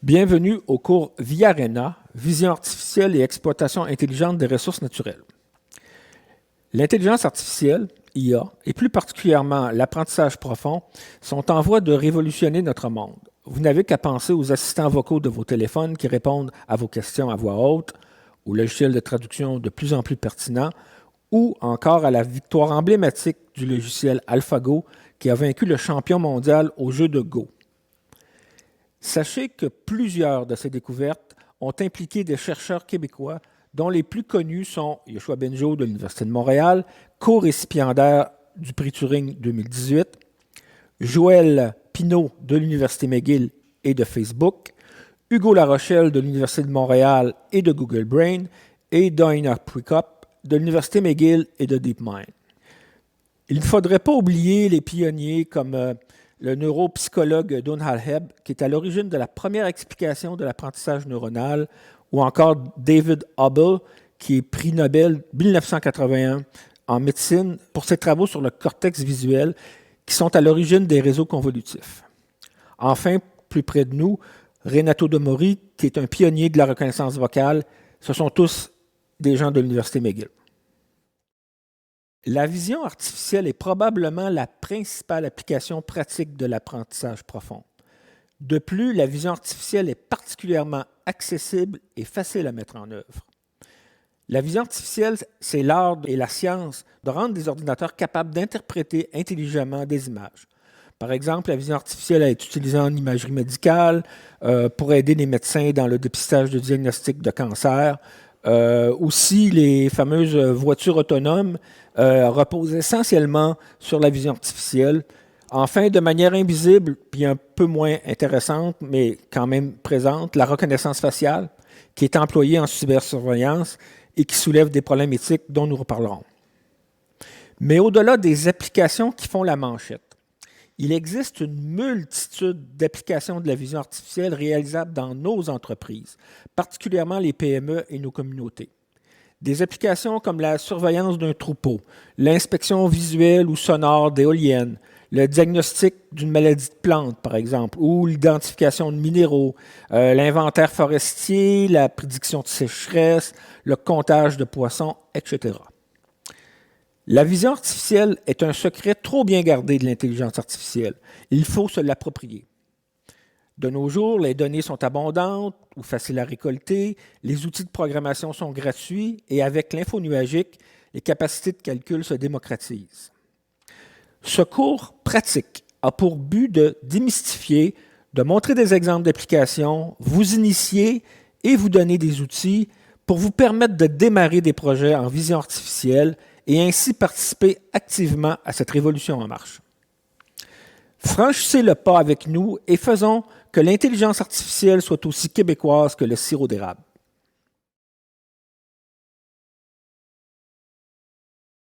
Bienvenue au cours VIA-RENA, Vision artificielle et exploitation intelligente des ressources naturelles. L'intelligence artificielle, IA, et plus particulièrement l'apprentissage profond, sont en voie de révolutionner notre monde. Vous n'avez qu'à penser aux assistants vocaux de vos téléphones qui répondent à vos questions à voix haute, aux logiciels de traduction de plus en plus pertinents, ou encore à la victoire emblématique du logiciel AlphaGo qui a vaincu le champion mondial au jeu de Go. Sachez que plusieurs de ces découvertes ont impliqué des chercheurs québécois, dont les plus connus sont Yoshua Benjo de l'Université de Montréal, co-récipiendaire du prix Turing 2018, Joël Pinault de l'Université McGill et de Facebook, Hugo Larochelle de l'Université de Montréal et de Google Brain, et Doina Prikop de l'Université McGill et de DeepMind. Il ne faudrait pas oublier les pionniers comme le neuropsychologue Don Halheb, qui est à l'origine de la première explication de l'apprentissage neuronal, ou encore David Hubble, qui est prix Nobel 1981 en médecine pour ses travaux sur le cortex visuel, qui sont à l'origine des réseaux convolutifs. Enfin, plus près de nous, Renato De Mori, qui est un pionnier de la reconnaissance vocale. Ce sont tous des gens de l'Université McGill. La vision artificielle est probablement la principale application pratique de l'apprentissage profond. De plus, la vision artificielle est particulièrement accessible et facile à mettre en œuvre. La vision artificielle, c'est l'art et la science de rendre des ordinateurs capables d'interpréter intelligemment des images. Par exemple, la vision artificielle est utilisée en imagerie médicale pour aider les médecins dans le dépistage de diagnostic de cancer. Aussi, les fameuses voitures autonomes reposent essentiellement sur la vision artificielle. Enfin, de manière invisible, puis un peu moins intéressante, mais quand même présente, la reconnaissance faciale, qui est employée en cybersurveillance et qui soulève des problèmes éthiques dont nous reparlerons. Mais au-delà des applications qui font la manchette, il existe une multitude d'applications de la vision artificielle réalisables dans nos entreprises, particulièrement les PME et nos communautés. Des applications comme la surveillance d'un troupeau, l'inspection visuelle ou sonore d'éoliennes, le diagnostic d'une maladie de plante, par exemple, ou l'identification de minéraux, l'inventaire forestier, la prédiction de sécheresse, le comptage de poissons, etc. La vision artificielle est un secret trop bien gardé de l'intelligence artificielle. Il faut se l'approprier. De nos jours, les données sont abondantes ou faciles à récolter, les outils de programmation sont gratuits et avec l'info nuagique, les capacités de calcul se démocratisent. Ce cours pratique a pour but de démystifier, de montrer des exemples d'applications, vous initier et vous donner des outils pour vous permettre de démarrer des projets en vision artificielle et ainsi participer activement à cette révolution en marche. Franchissez le pas avec nous et faisons que l'intelligence artificielle soit aussi québécoise que le sirop d'érable.